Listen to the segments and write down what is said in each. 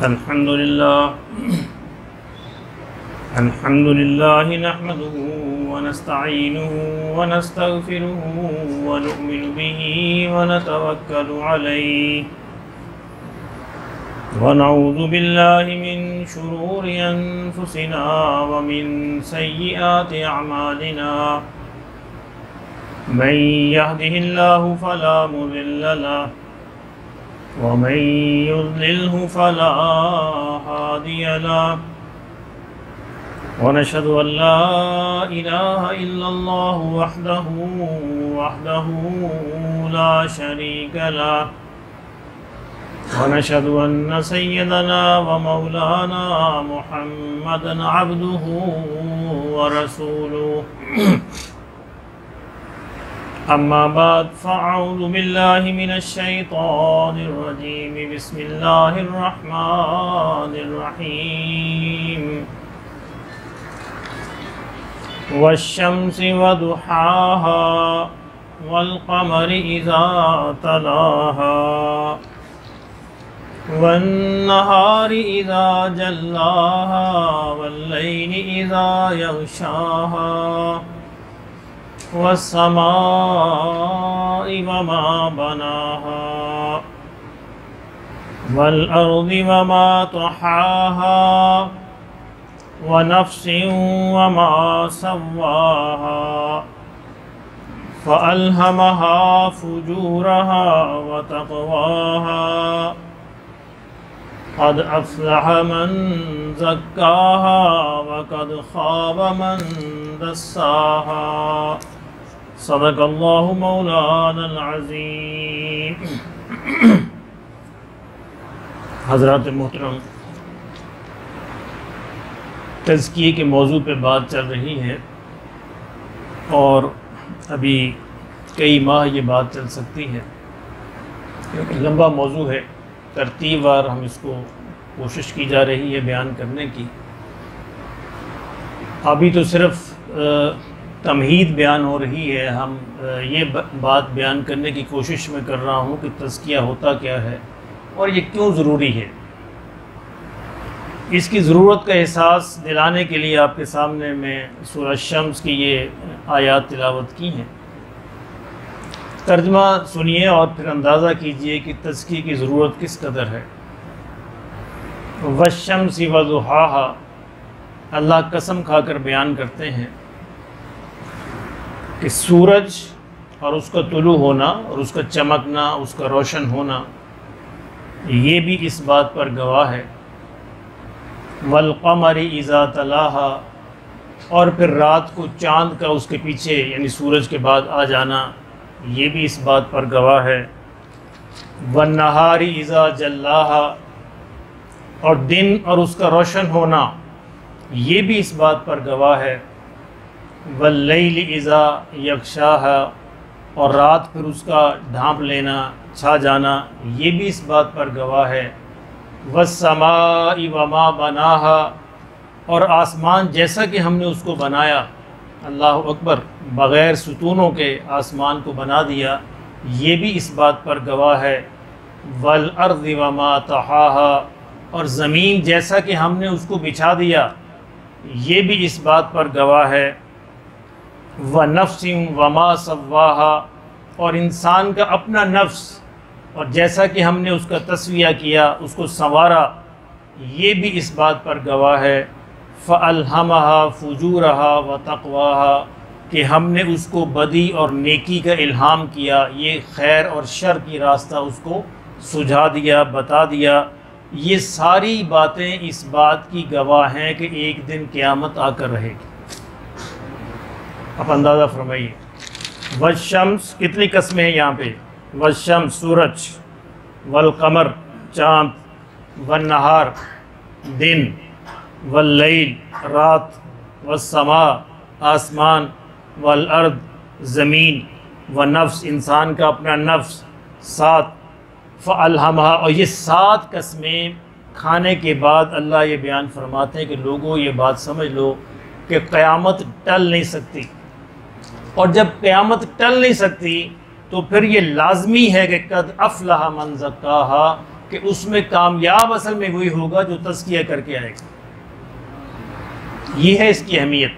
الحمد لله نحمده ونستعينه ونستغفره ونؤمن به ونتوكل عليه ونعوذ بالله من شرور أنفسنا ومن سيئات أعمالنا من يهده الله فلا مضل له ومن يضلله فلا هادي له ونشهد أن لا إله إلا الله وحده لا شريك له ونشهد أن سيدنا ومولانا محمدا عبده ورسوله أما بعد فأعوذ بالله من الشيطان الرجيم بسم الله الرحمن الرحيم والشمس وضحاها والقمر إذا تلاها والنهار إذا جلاها والليل إذا يغشاها والسماء وما بناها والأرض وما طحاها ونفس وما سواها فألهمها فجورها وتقواها قد أفلح من زكاها وقد خاب من دساها صدق الله مولانا العظيم. حضرات محترم، تزکیے کے موضوع پہ بات چل رہی ہے اور ابھی کئی ماہ یہ بات چل سکتی ہے کیونکہ لمبا موضوع ہے، ترتیب وار ہم اس کو کوشش کی جا رہی ہے بیان کرنے کی. ابھی تو صرف تمہید بیان ہو رہی ہے، ہم یہ بات بیان کرنے کی کوشش میں کر رہا ہوں کہ تزکیہ ہوتا کیا ہے اور یہ کیوں ضروری ہے. اس کی ضرورت کا احساس دلانے کے لیے آپ کے سامنے میں سورہ الشمس کی یہ آیات تلاوت کی ہیں. ترجمہ سنیے اور پھر اندازہ کیجئے کہ تزکیے کی ضرورت کس قدر ہے. والشمس وضحاها، اللہ قسم کھا کر بیان کرتے ہیں کہ سورج اور اس کا طلوع ہونا اور اس کا چمکنا، اس کا روشن ہونا، یہ بھی اس بات پر گواہ ہے. والقمر اذا تلاها، اور پھر رات کو چاند کا اس کے پیچھے یعنی سورج کے بعد آ جانا، یہ بھی اس بات پر گواہ ہے. والنہار اذا جلاها، اور دن اور اس کا روشن ہونا، یہ بھی اس بات پر گواہ ہے. واللیل اذا یغشاها، اور رات پھر اس کا ڈھانپ لینا، چھا جانا، یہ بھی اس بات پر گواہ ہے. والسماء وما بناها، اور آسمان جیسا کہ ہم نے اس کو بنایا، اللہ اکبر، بغیر ستونوں کے آسمان کو بنا دیا، یہ بھی اس بات پر گواہ ہے. والارض وما طحاها، اور زمین جیسا کہ ہم نے اس کو بچھا دیا، یہ بھی اس بات پر گواہ ہے. ونفس وما سواها، اور انسان کا اپنا نفس اور جیسا کہ ہم نے اس کا تسویہ کیا، اس کو سنوارا، یہ بھی اس بات پر گواہ ہے. فَأَلْهَمَهَا فُجُورَهَا وَتَقْوَاهَا، کہ ہم نے اس کو بدی اور نیکی کا الہام کیا، یہ خیر اور شر کی راستہ اس کو سجھا دیا، بتا دیا. یہ ساری باتیں اس بات کی گواہ ہیں کہ ایک دن قیامت آ کر رہے گی. اب اندازہ فرمائیے، والشمس، کتنی قسمیں ہیں یہاں پہ؟ والشمس سورج، والقمر چاند، والنہار دن، واللیل رات، والسماء آسمان، والارض زمین، ونفس انسان کا اپنا نفس، 7 فَأَلْهَمَهَا، اور یہ 7 قسمیں کھانے کے بعد اللہ یہ بیان فرماتے ہیں کہ لوگوں یہ بات سمجھ لو کہ قیامت ٹل نہیں سکتی، اور جب قیامت ٹل نہیں سکتی تو پھر یہ لازمی ہے کہ قد افلح من زکاہا، کہ اس میں کامیاب اصل میں وہی ہوگا جو تزکیہ کر کے آئے گا۔ یہ ہے اس کی اہمیت،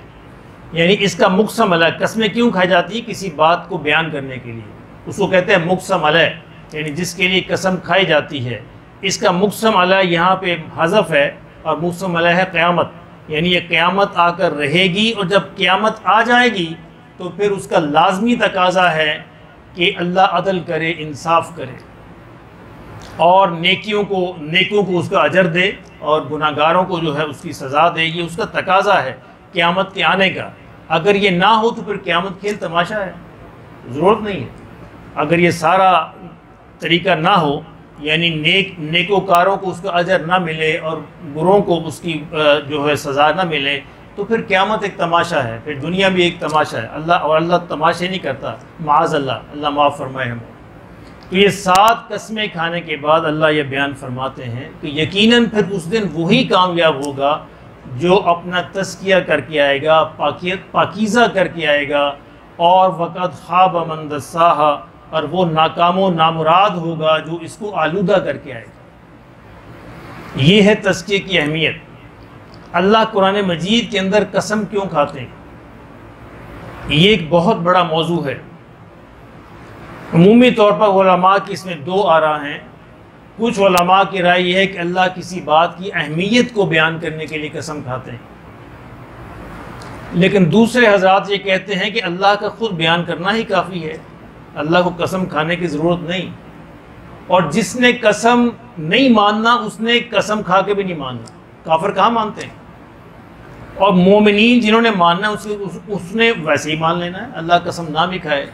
یعنی اس کا مقسم علیہ، قسمیں کیوں کھائی جاتی ہیں؟ کسی بات کو بیان کرنے کے لیے، اس کو کہتے ہیں مقسم علیہ، یعنی جس کے لیے قسم کھائی جاتی ہے۔ اس کا مقسم علیہ یہاں پہ حذف ہے، اور مقسم علیہ ہے قیامت، یعنی یہ قیامت آ کر رہے گی، اور جب قیامت آ جائے گی تو پھر اس کا لازمی تقاضا ہے کہ اللہ عدل کرے، انصاف کرے، اور نیکیوں کو اس کا اجر دے، اور گناہ گاروں کو جو ہے اس کی سزا دے۔ یہ اس کا تقاضا ہے قیامت کے آنے کا۔ اگر یہ نہ ہو تو پھر قیامت کھیل تماشا ہے، ضرورت نہیں ہے۔ اگر یہ سارا طریقہ نہ ہو، یعنی نیکوکاروں کو اس کا اجر نہ ملے اور بروں کو اس کی جو ہے سزا نہ ملے، تو پھر قیامت ایک تماشا ہے، پھر دنیا بھی ایک تماشا ہے۔ اللہ تماشے نہیں کرتا، معاذ اللہ معاف فرمائے ہم۔ تو یہ 7 قسمیں کھانے کے بعد اللہ یہ بیان فرماتے ہیں کہ یقیناً پھر اس دن وہی کامیاب ہوگا جو اپنا تزکیہ کر کے آئے گا، پاکیزہ کر کے آئے گا، اور وقت خواب من دساہا، اور وہ ناکام و نامراد ہوگا جو اس کو آلودہ کر کے آئے گا۔ یہ ہے تزکیے کی اہمیت۔ اللہ قرآن مجید کے اندر قسم کیوں کھاتے ہیں؟ یہ ایک بہت بڑا موضوع ہے۔ عمومی طور پر علماء کی اس میں 2 آراء ہیں۔ کچھ علماء کی رائے یہ ہے کہ اللہ کسی بات کی اہمیت کو بیان کرنے کے لیے قسم کھاتے ہیں، لیکن دوسرے حضرات یہ کہتے ہیں کہ اللہ کا خود بیان کرنا ہی کافی ہے، اللہ کو قسم کھانے کی ضرورت نہیں۔ اور جس نے قسم نہیں ماننا اس نے قسم کھا کے بھی نہیں ماننا، کافر کہاں مانتے ہیں؟ اور مومنین جنہوں نے ماننا ہے اس نے ویسے ہی مان لینا ہے، اللہ قسم نہ بھی کھائے۔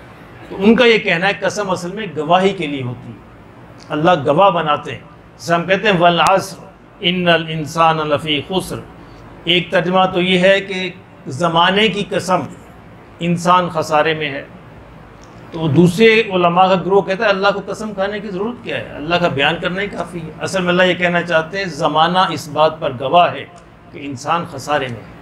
تو ان کا یہ کہنا ہے قسم اصل میں گواہی کے لیے ہوتی ہے، اللہ گواہ بناتے ہیں۔ جسے ہم کہتے ہیں والعصر ان الانسان لفی خسر، ایک ترجمہ تو یہ ہے کہ زمانے کی قسم، انسان خسارے میں ہے۔ تو دوسرے علماء کا گروہ کہتا ہے اللہ کو قسم کھانے کی ضرورت کیا ہے، اللہ کا بیان کرنا ہی کافی ہے۔ اصل میں اللہ یہ کہنا چاہتے ہیں زمانہ اس بات پر گواہ ہے کہ انسان خسارے میں ہے،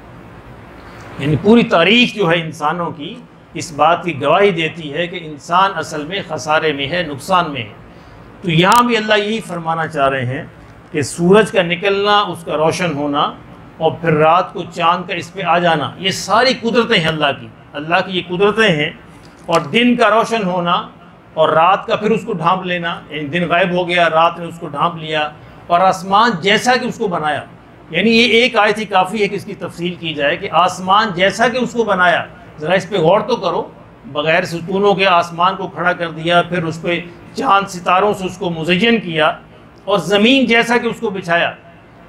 یعنی پوری تاریخ جو ہے انسانوں کی اس بات کی گواہی دیتی ہے کہ انسان اصل میں خسارے میں ہے، نقصان میں ہے۔ تو یہاں بھی اللہ یہی فرمانا چاہ رہے ہیں کہ سورج کا نکلنا، اس کا روشن ہونا، اور پھر رات کو چاند کا اس پہ آ جانا، یہ ساری قدرتیں ہیں اللہ کی یہ قدرتیں ہیں۔ اور دن کا روشن ہونا اور رات کا پھر اس کو ڈھانپ لینا، یعنی دن غائب ہو گیا، رات نے اس کو ڈھانپ لیا، اور آسمان جیسا کہ اس کو بنایا، یعنی یہ ایک آیت ہی کافی ہے کہ اس کی تفصیل کی جائے کہ آسمان جیسا کہ اس کو بنایا۔ ذرا اس پہ غور تو کرو، بغیر ستونوں کے آسمان کو کھڑا کر دیا، پھر اس پہ چاند ستاروں سے اس کو مزین کیا، اور زمین جیسا کہ اس کو بچھایا،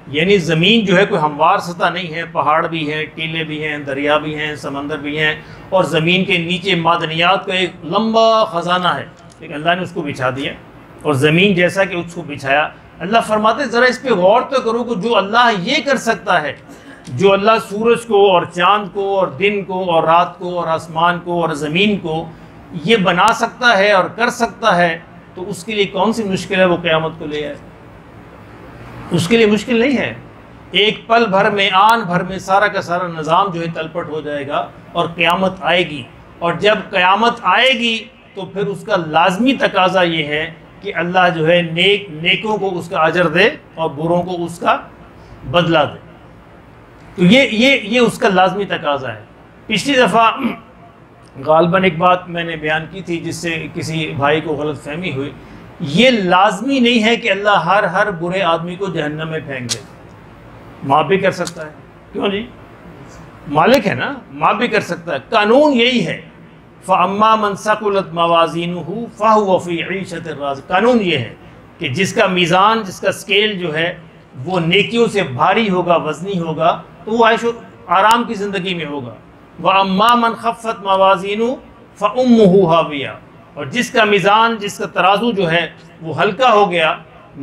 یعنی زمین جو ہے کوئی ہموار سطح نہیں ہے، پہاڑ بھی ہیں، ٹیلے بھی ہیں، دریا بھی ہیں، سمندر بھی ہیں، اور زمین کے نیچے معدنیات کا ایک لمبا خزانہ ہے، لیکن اللہ نے اس کو بچھا دیا، اور زمین جیسا کہ اس کو بچھایا۔ اللہ فرماتے ہیں ذرا اس پہ غور تو کرو کہ جو اللہ یہ کر سکتا ہے، جو اللہ سورج کو اور چاند کو اور دن کو اور رات کو اور آسمان کو اور زمین کو یہ بنا سکتا ہے اور کر سکتا ہے، تو اس کے لیے کون سی مشکل ہے وہ قیامت کو لے آئے؟ اس کے لیے مشکل نہیں ہے۔ ایک پل بھر میں، آن بھر میں سارا کا سارا نظام جو ہے تلپٹ ہو جائے گا، اور قیامت آئے گی۔ اور جب قیامت آئے گی تو پھر اس کا لازمی تقاضا یہ ہے کہ اللہ جو ہے نیکوں کو اس کا اجر دے اور بروں کو اس کا بدلہ دے۔ تو یہ اس کا لازمی تقاضا ہے۔ پچھلی دفعہ غالباً ایک بات میں نے بیان کی تھی جس سے کسی بھائی کو غلط فہمی ہوئی، یہ لازمی نہیں ہے کہ اللہ ہر برے آدمی کو جہنم میں پھینک دے، معاف بھی کر سکتا ہے۔ کیوں جی؟ مالک ہے نا، معاف بھی کر سکتا ہے۔ قانون یہی ہے، فَأَمَّا مَنْ ثَقُلَتْ مَوَازِينُهُ فَهُوَ فِي عِيشَةٍ رَاضِيَةٍ۔ قانون یہ ہے کہ جس کا میزان، جس کا سکیل جو ہے وہ نیکیوں سے بھاری ہوگا، وزنی ہوگا، تو وہ عیش و آرام کی زندگی میں ہوگا۔ وَأَمَّا مَنْ خَفَّتْ مَوَازِينُهُ فَأُمُّهُ هَاوِيَةٌ۔ اور جس کا میزان، جس کا ترازو جو ہے وہ ہلکا ہو گیا،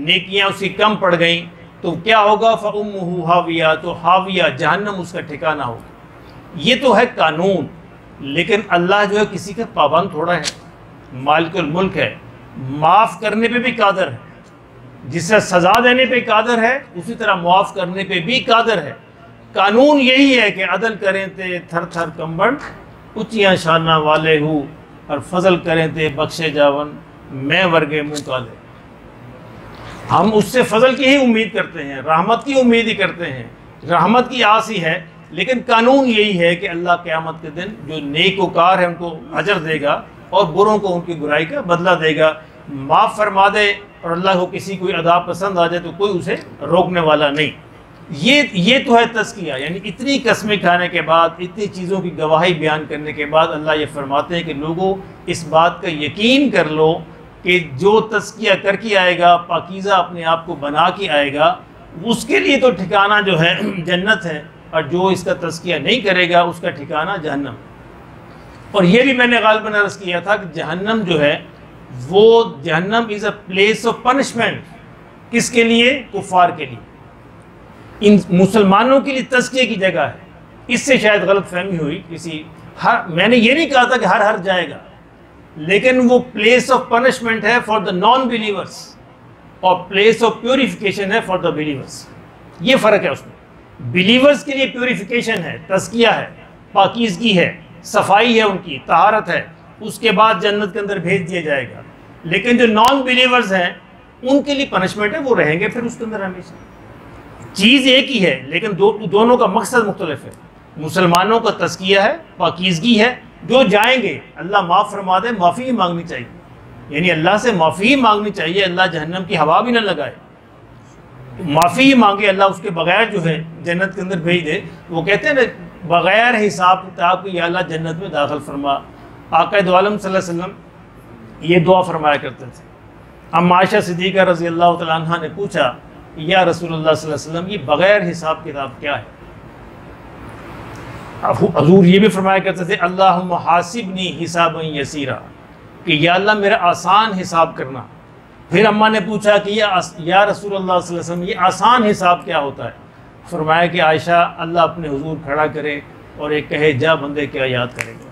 نیکیاں اس کی کم پڑ گئیں، تو کیا ہوگا؟ فَأُمُّهُ هَاوِيَةٌ، تو ہاویہ جہنم اس کا ٹھکانہ ہوگا۔ یہ تو ہے قانون، لیکن اللہ جو ہے کسی کا پابند تھوڑا ہے، مالک الملک ہے، معاف کرنے پہ بھی قادر ہے، جس سے سزا دینے پہ قادر ہے اسی طرح معاف کرنے پہ بھی قادر ہے۔ قانون یہی ہے کہ عدل کریں تے تھر تھر کمبڑ، اچیاں شانہ والے ہو، اور فضل کریں تے بخشے جاون میں ورگے منہ کالے۔ ہم اس سے فضل کی ہی امید کرتے ہیں، رحمت کی امید ہی کرتے ہیں، رحمت کی آس ہی ہے، لیکن قانون یہی ہے کہ اللہ قیامت کے دن جو نیک وکار ہے ان کو اجر دے گا اور بروں کو ان کی برائی کا بدلہ دے گا، معاف فرما دے اور اللہ کو کسی کوئی عذاب پسند آ جائے تو کوئی اسے روکنے والا نہیں۔ یہ تو ہے تزکیہ، یعنی اتنی قسمیں کھانے کے بعد، اتنی چیزوں کی گواہی بیان کرنے کے بعد اللہ یہ فرماتے ہیں کہ لوگوں اس بات کا یقین کر لو کہ جو تزکیہ کر کے آئے گا، پاکیزہ اپنے آپ کو بنا کے آئے گا، اس کے لیے تو ٹھکانہ جو ہے جنت ہے، اور جو اس کا تزکیہ نہیں کرے گا اس کا ٹھکانہ جہنم۔ اور یہ بھی میں نے غالباً عرض کیا تھا کہ جہنم جو ہے وہ جہنم از اے پلیس آف پنشمنٹ، کس کے لیے؟ کفار کے لیے، ان مسلمانوں کے لیے تزکیے کی جگہ ہے۔ اس سے شاید غلط فہمی ہوئی میں نے یہ نہیں کہا تھا کہ ہر جائے گا، لیکن وہ پلیس آف پنشمنٹ ہے فار دا نان بلیورس اور پلیس آف پیوریفیکیشن ہے فار دا بلیورس، یہ فرق ہے اس میں۔ بلیورس کے لیے پیوریفیکیشن ہے، تزکیہ ہے، پاکیزگی ہے، صفائی ہے، ان کی طہارت ہے، اس کے بعد جنت کے اندر بھیج دیا جائے گا۔ لیکن جو نان بلیورز ہیں ان کے لیے پنشمنٹ ہے، وہ رہیں گے پھر اس کے اندر ہمیشہ۔ چیز ایک ہی ہے لیکن دونوں کا مقصد مختلف ہے۔ مسلمانوں کا تزکیہ ہے، پاکیزگی ہے، جو جائیں گے اللہ معاف فرما دے، معافی ہی مانگنی چاہیے، یعنی اللہ سے معافی ہی مانگنی چاہیے، اللہ جہنم کی ہوا بھی نہ لگائے، معافی ہی مانگے، اللہ اس کے بغیر جو ہے جنت کے اندر بھیج دے۔ وہ کہتے ہیں نا بغیر حساب کتاب کے یا اللہ جنت میں داخل فرما۔ آقا دو عالم صلی اللہ علیہ وسلم یہ دعا فرمایا کرتے تھے۔ اما عائشہ صدیقہ رضی اللہ تعالیٰ عنہ نے پوچھا یا رسول اللہ صلی اللہ علیہ وسلم یہ بغیر حساب کتاب کیا ہے؟ حضور یہ بھی فرمایا کرتے تھے اللہم حاسبنی حسابا یسیرا، کہ یا اللہ میرا آسان حساب کرنا۔ پھر اماں نے پوچھا کہ یا رسول اللہ صلی اللہ علیہ وسلم یہ آسان حساب کیا ہوتا ہے؟ فرمایا کہ عائشہ اللہ اپنے حضور کھڑا کرے اور ایک کہے جا بندے کیا یاد کرے گا۔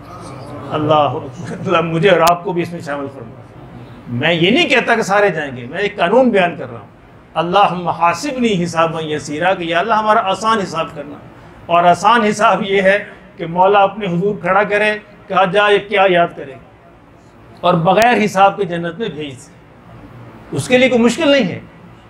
اللہ مجھے اور آپ کو بھی اس میں شامل فرما۔ میں یہ نہیں کہتا کہ سارے جائیں گے، میں ایک قانون بیان کر رہا ہوں۔ اللہم حاسبنی حسابا یسیرا، کہ یا اللہ ہمارا آسان حساب کرنا، اور آسان حساب یہ ہے کہ مولا اپنے حضور کھڑا کرے، کہا جا یہ کیا یاد کرے، اور بغیر حساب کے جنت میں بھیج دے۔ اس کے لیے کوئی مشکل نہیں ہے،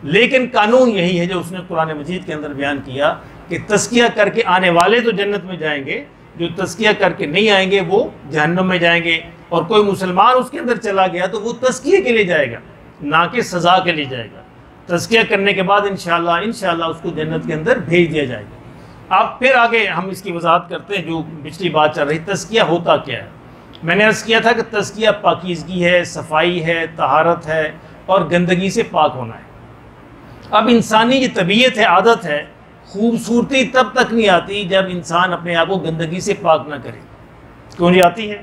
لیکن قانون یہی ہے جو اس نے قرآن مجید کے اندر بیان کیا کہ تزکیہ کر کے آنے والے تو جنت میں جائیں گے، جو تزکیہ کر کے نہیں آئیں گے وہ جہنم میں جائیں گے۔ اور کوئی مسلمان اس کے اندر چلا گیا تو وہ تزکیہ کے لیے جائے گا، نہ کہ سزا کے لیے جائے گا۔ تزکیہ کرنے کے بعد انشاءاللہ اس کو جنت کے اندر بھیج دیا جائے گا۔ اب پھر آگے ہم اس کی وضاحت کرتے ہیں جو پچھلی بات چل رہی، تزکیہ ہوتا کیا ہے۔ میں نے عرض کیا تھا کہ تزکیہ پاکیزگی ہے، صفائی ہے، طہارت ہے اور گندگی سے پاک ہونا ہے۔ اب انسانی یہ طبیعت ہے، عادت ہے، خوبصورتی تب تک نہیں آتی جب انسان اپنے آپ کو گندگی سے پاک نہ کرے۔ کیوں نہیں آتی ہے؟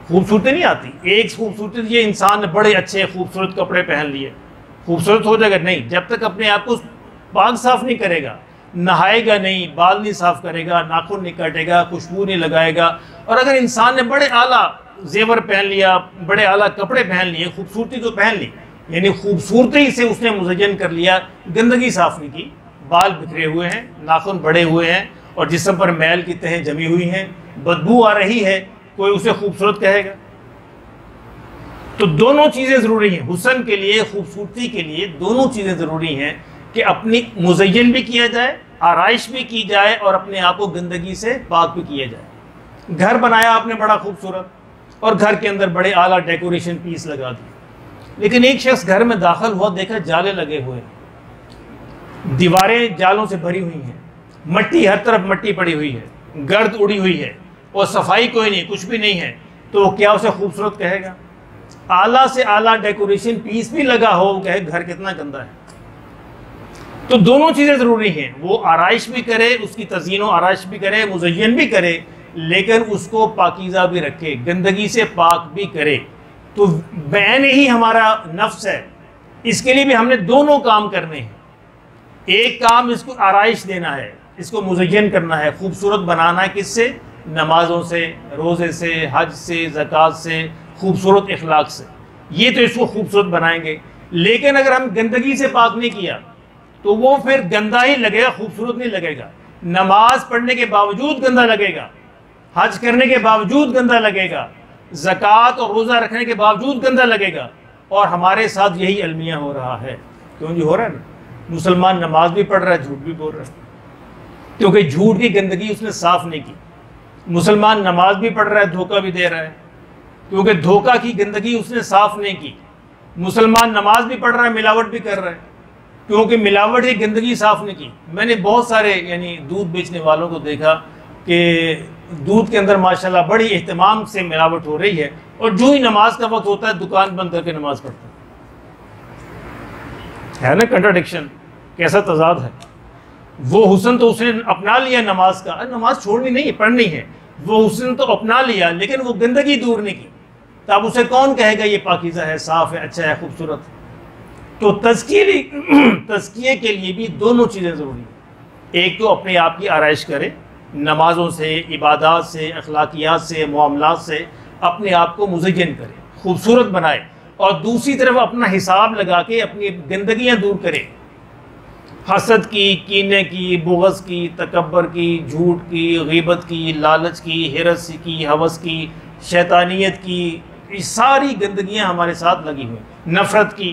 خوبصورتی نہیں آتی۔ ایک خوبصورتی یہ انسان نے بڑے اچھے خوبصورت کپڑے پہن لیے، خوبصورت ہو جائے گا؟ نہیں، جب تک اپنے آپ کو پاک صاف نہیں کرے گا، نہائے گا نہیں، بال نہیں صاف کرے گا، ناخن نہیں کاٹے گا، خوشبو نہیں لگائے گا۔ اور اگر انسان نے بڑے اعلیٰ زیور پہن لیا، بڑے اعلیٰ کپڑے پہن لیے، خوبصورتی تو پہن لی، یعنی خوبصورتی سے اس نے مزین کر لیا، گندگی صاف نہیں کی، بال بکھرے ہوئے ہیں، ناخن بڑے ہوئے ہیں اور جسم پر میل کی تہیں جمی ہوئی ہیں، بدبو آ رہی ہے، کوئی اسے خوبصورت کہے گا؟ تو دونوں چیزیں ضروری ہیں، حسن کے لیے، خوبصورتی کے لیے دونوں چیزیں ضروری ہیں کہ اپنی مزین بھی کیا جائے، آرائش بھی کی جائے اور اپنے آپ کو گندگی سے پاک بھی کیا جائے۔ گھر بنایا آپ نے بڑا خوبصورت اور گھر کے اندر بڑے اعلیٰ ڈیکوریشن پیس لگا دی، لیکن ایک شخص گھر میں داخل ہوا، دیکھا جالے لگے ہوئے ہیں، دیواریں جالوں سے بھری ہوئی ہیں، مٹی ہر طرف مٹی پڑی ہوئی ہے، گرد اڑی ہوئی ہے اور صفائی کوئی نہیں، کچھ بھی نہیں ہے، تو کیا اسے خوبصورت کہے گا؟ اعلیٰ سے اعلیٰ ڈیکوریشن پیس بھی لگا ہو، وہ کہے گھر کتنا گندا ہے۔ تو دونوں چیزیں ضروری ہیں، وہ آرائش بھی کرے، اس کی تزئین و آرائش بھی کرے، مزین بھی کرے، لیکن اس کو پاکیزہ بھی رکھے، گندگی سے پاک بھی کرے۔ تو بعین ہی ہمارا نفس ہے، اس کے لیے بھی ہم نے دونوں کام کرنے ہیں۔ ایک کام اس کو آرائش دینا ہے، اس کو مزین کرنا ہے، خوبصورت بنانا ہے، کس سے؟ نمازوں سے، روزے سے، حج سے، زکوٰۃ سے، خوبصورت اخلاق سے، یہ تو اس کو خوبصورت بنائیں گے۔ لیکن اگر ہم گندگی سے پاک نہیں کیا تو وہ پھر گندا ہی لگے گا، خوبصورت نہیں لگے گا۔ نماز پڑھنے کے باوجود گندا لگے گا، حج کرنے کے باوجود گندا لگے گا، زکوٰۃ اور روزہ رکھنے کے باوجود گندا لگے گا، اور ہمارے ساتھ یہی المیہ ہو رہا ہے۔ کیوں جی ہو رہا ہے نا، مسلمان نماز بھی پڑھ رہا ہے، جھوٹ بھی بول رہا ہے، کیونکہ جھوٹ کی گندگی اس نے صاف نہیں کی۔ مسلمان نماز بھی پڑھ رہا ہے، دھوکہ بھی دے رہا ہے، کیونکہ دھوکہ کی گندگی اس نے صاف نہیں کی۔ مسلمان نماز بھی پڑھ رہا ہے، ملاوٹ بھی کر رہا ہے، کیونکہ ملاوٹ کی گندگی صاف نہیں کی۔ میں نے بہت سارے یعنی دودھ بیچنے والوں کو دیکھا کہ دودھ کے اندر ماشاءاللہ بڑی اہتمام سے ملاوٹ ہو رہی ہے، اور جو ہی نماز کا وقت ہوتا ہے دکان بند کر کے نماز پڑھتا ہے نا کنٹراڈکشن، کیسا تضاد ہے۔ وہ حسن تو اس نے اپنا لیا نماز کا، نماز چھوڑنی نہیں ہے، پڑھنی ہے، وہ حسن تو اپنا لیا لیکن وہ گندگی دور نہیں کی، تو اب اسے کون کہے گا یہ پاکیزہ ہے، صاف ہے، اچھا ہے، خوبصورت ہے۔ تو تزکیے کے لیے بھی دونوں چیزیں ضروری ہیں۔ ایک تو اپنے آپ کی آرائش کرے، نمازوں سے، عبادات سے، اخلاقیات سے، معاملات سے اپنے آپ کو مزین کرے، خوبصورت بنائے، اور دوسری طرف اپنا حساب لگا کے اپنی گندگیاں دور کرے، حسد کی، کینے کی، بغض کی، تکبر کی، جھوٹ کی، غیبت کی، لالچ کی، حرص کی، ہوس کی، شیطانیت کی، یہ ساری گندگیاں ہمارے ساتھ لگی ہوئی، نفرت کی،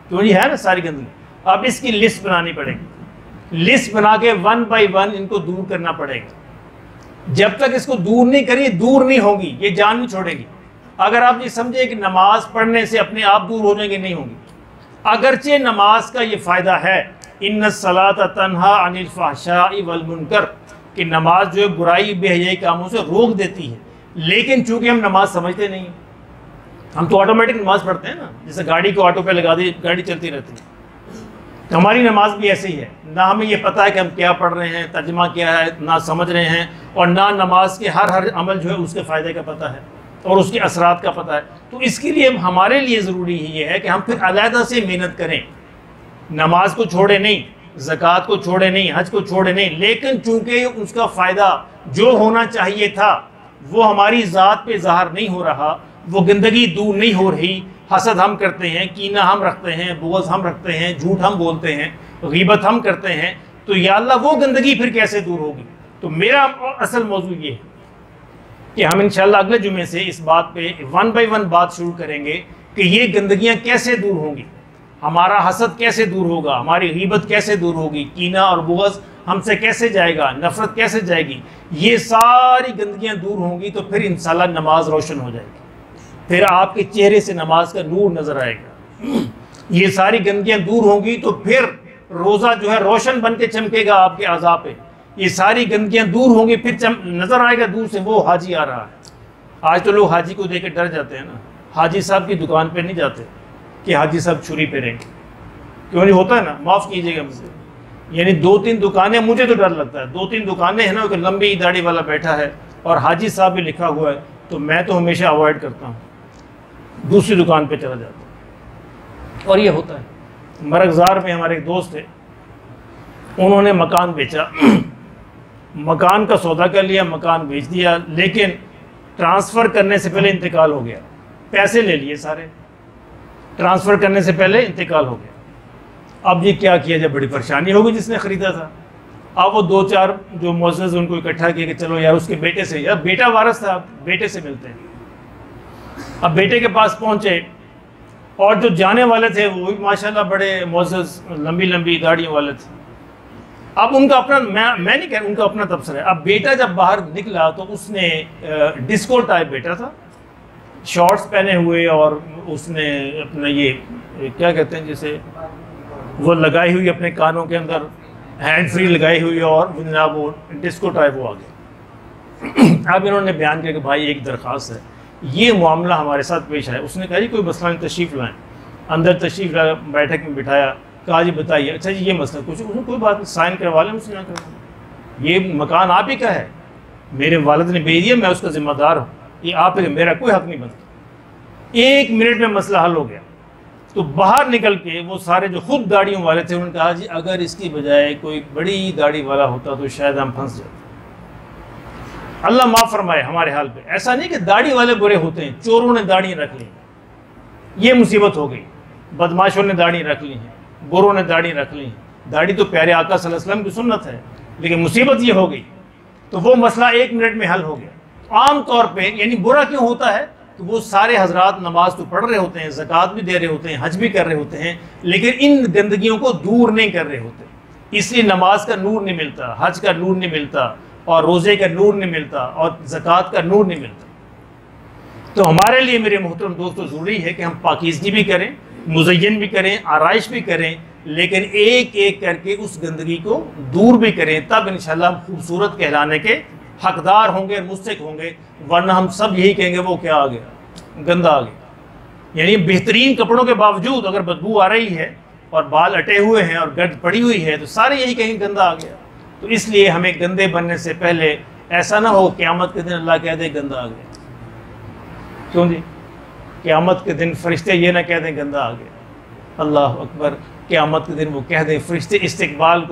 کیوں نہیں ہے نا ساری گندگی۔ اب اس کی لسٹ بنانی پڑے گی، لسٹ بنا کے 1 بائی 1 ان کو دور کرنا پڑے گا۔ جب تک اس کو دور نہیں کریے دور نہیں ہوگی، یہ جان نہیں چھوڑے گی۔ اگر آپ یہ سمجھے کہ نماز پڑھنے سے اپنے آپ دور ہو جائیں گے، نہیں ہوگی۔ اگرچہ نماز کا یہ فائدہ ہے، ان الصلاۃ تنہا عن الفحشاء والمنکر، کہ نماز جو ہے برائی بے حیائی کاموں سے روک دیتی ہے، لیکن چونکہ ہم نماز سمجھتے نہیں ہیں، ہم تو آٹومیٹک نماز پڑھتے ہیں نا، جیسے گاڑی کو آٹو پہ لگا دی گاڑی چلتی رہتی ہے، تو ہماری نماز بھی ایسے ہی ہے، نہ ہمیں یہ پتہ ہے کہ ہم کیا پڑھ رہے ہیں، ترجمہ کیا ہے، نہ سمجھ رہے ہیں، اور نہ نماز کے ہر عمل جو ہے اس کے فائدے کا پتہ ہے اور اس کے اثرات کا پتہ ہے۔ تو اس کے لیے ہمارے لیے ضروری یہ ہے کہ ہم پھر علیحدہ سے محنت کریں، نماز کو چھوڑے نہیں، زکوٰۃ کو چھوڑے نہیں، حج کو چھوڑے نہیں، لیکن چونکہ اس کا فائدہ جو ہونا چاہیے تھا وہ ہماری ذات پہ ظاہر نہیں ہو رہا، وہ گندگی دور نہیں ہو رہی، حسد ہم کرتے ہیں، کینہ ہم رکھتے ہیں، بغض ہم رکھتے ہیں، جھوٹ ہم بولتے ہیں، غیبت ہم کرتے ہیں، تو یا اللہ وہ گندگی پھر کیسے دور ہوگی؟ تو میرا اصل موضوع یہ ہے کہ ہم انشاءاللہ اگلے جمعے سے اس بات پہ 1 بائی 1 بات شروع کریں گے کہ یہ گندگیاں کیسے دور ہوں گی، ہمارا حسد کیسے دور ہوگا، ہماری غیبت کیسے دور ہوگی، کینہ اور بغض ہم سے کیسے جائے گا، نفرت کیسے جائے گی۔ یہ ساری گندگیاں دور ہوں گی تو پھر انشاءاللہ نماز روشن ہو جائے گی، پھر آپ کے چہرے سے نماز کا نور نظر آئے گا۔ یہ ساری گندگیاں دور ہوں گی تو پھر روزہ جو ہے روشن بن کے چمکے گا آپ کے اعضاء پہ۔ یہ ساری گندگیاں دور ہوں گی، پھر نظر آئے گا دور سے وہ حاجی آ رہا ہے۔ آج تو لوگ حاجی کو دیکھ کے ڈر جاتے ہیں نا، حاجی صاحب کی دکان پہ نہیں جاتے کہ حاجی صاحب چھری پہ رہیں گے، کیوں نہیں ہوتا ہے نا، معاف کیجیے گا مجھے، یعنی 2-3 دکانیں مجھے تو ڈر لگتا ہے، 2-3 دکانیں ہیں نا کہ لمبی داڑھی والا بیٹھا ہے اور حاجی صاحب بھی لکھا ہوا ہے، تو میں تو ہمیشہ اوائڈ کرتا ہوں، دوسری دکان پہ چلا جاتا ہوں۔ اور یہ ہوتا ہے، مرغزار میں ہمارے ایک دوست تھے، انہوں نے مکان بیچا، مکان کا سودا کر لیا، مکان بیچ دیا، لیکن ٹرانسفر کرنے سے پہلے انتقال ہو گیا، پیسے لے لیے سارے، ٹرانسفر کرنے سے پہلے انتقال ہو گیا۔ اب یہ کیا کیا جائے، بڑی پریشانی ہوگی جس نے خریدا تھا۔ اب وہ 2-4 جو معزز ان کو اکٹھا کیا کہ چلو یار اس کے بیٹے سے، یار بیٹا وارث تھا، بیٹے سے ملتے ہیں۔ اب بیٹے کے پاس پہنچے اور جو جانے والے تھے وہ بھی ماشاءاللہ بڑے معزز لمبی لمبی داڑھیوں والے تھے۔ اب ان کا اپنا، میں نہیں کہہ رہا، ان کا اپنا تبصرہ ہے۔ اب بیٹا جب باہر نکلا تو اس نے ڈسکو ٹائپ بیٹا تھا، شارٹس پہنے ہوئے، اور اس نے اپنا یہ کیا کہتے ہیں جیسے وہ لگائی ہوئی اپنے کانوں کے اندر ہینڈ فری لگائی ہوئی، اور جناب وہ ڈسکو ٹائپ وہ آ گیا۔ اب انہوں نے بیان کیا کہ بھائی ایک درخواست ہے، یہ معاملہ ہمارے ساتھ پیش ہے۔ اس نے کہا جی کوئی مسئلہ نہیں، تشریف لائیں۔ اندر تشریف لائے، بیٹھک میں بٹھایا، کہا جی بتائیے، اچھا جی یہ مسئلہ کچھ، اس نے کوئی بات نہیں، سائن کروا لیں، مجھ سے نہ کروا، یہ مکان آپ ہی کا ہے، میرے والد نے بھیج دیا، میں اس کا ذمہ دار ہوں، یہ آپ ہی، میرا کوئی حق نہیں بنتا۔ 1 منٹ میں مسئلہ حل ہو گیا۔ تو باہر نکل کے وہ سارے جو خود داڑھیوں والے تھے، انہوں نے کہا جی اگر اس کی بجائے کوئی بڑی داڑھی والا ہوتا تو شاید ہم پھنس جاتے۔ اللہ معاف فرمائے ہمارے حال پہ۔ ایسا نہیں کہ داڑھی والے برے ہوتے ہیں، چوروں نے داڑھی رکھ لی، یہ مصیبت ہو گئی، بدماشوں نے داڑھی رکھ لی ہیں، بروں نے داڑھی رکھ لی ہیں۔ داڑھی تو پیارے آقا صلی اللہ علیہ وسلم کی سنت ہے، لیکن مصیبت یہ ہو گئی۔ تو وہ مسئلہ 1 منٹ میں حل ہو گیا۔ عام طور پہ یعنی برا کیوں ہوتا ہے؟ کہ وہ سارے حضرات نماز تو پڑھ رہے ہوتے ہیں، زکوٰۃ بھی دے رہے ہوتے ہیں، حج بھی کر رہے ہوتے ہیں، لیکن ان گندگیوں کو دور نہیں کر رہے ہوتے، اس لیے نماز کا نور نہیں ملتا، حج کا نور نہیں ملتا، اور روزے کا نور نہیں ملتا، اور زکوٰۃ کا نور نہیں ملتا۔ تو ہمارے لیے میرے محترم دوستو ضروری ہے کہ ہم پاکیزگی بھی کریں، مزین بھی کریں، آرائش بھی کریں، لیکن ایک ایک کر کے اس گندگی کو دور بھی کریں، تب انشاءاللہ ہم خوبصورت کہلانے کے حقدار ہوں گے، مستحق ہوں گے، ورنہ ہم سب یہی کہیں گے وہ کیا آ گیا، گندہ آ گیا۔ یعنی بہترین کپڑوں کے باوجود اگر بدبو آ رہی ہے اور بال اٹے ہوئے ہیں اور گرد پڑی ہوئی ہے تو سارے یہی کہیں گے گندہ آ گیا۔ تو اس لیے ہمیں گندے بننے سے پہلے ایسا نہ ہو قیامت کے دن اللہ کہہ دے گندہ آ گیا۔ کیوں جی؟ قیامت کے دن فرشتے یہ نہ کہہ دیں گندہ آ گیا۔ اللہ اکبر، قیامت کے دن وہ کہہ دیں فرشتے استقبال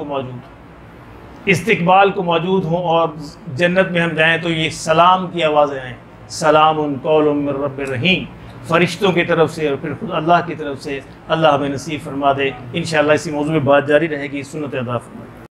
کو موجود ہوں، اور جنت میں ہم جائیں تو یہ سلام کی آوازیں آئیں، سلام قول من رب الرحیم، فرشتوں کی طرف سے اور پھر خود اللہ کی طرف سے۔ اللہ ہمیں نصیب فرما دے۔ انشاءاللہ اسی موضوع میں بات جاری رہے گی۔ سنت ادا فرمائے۔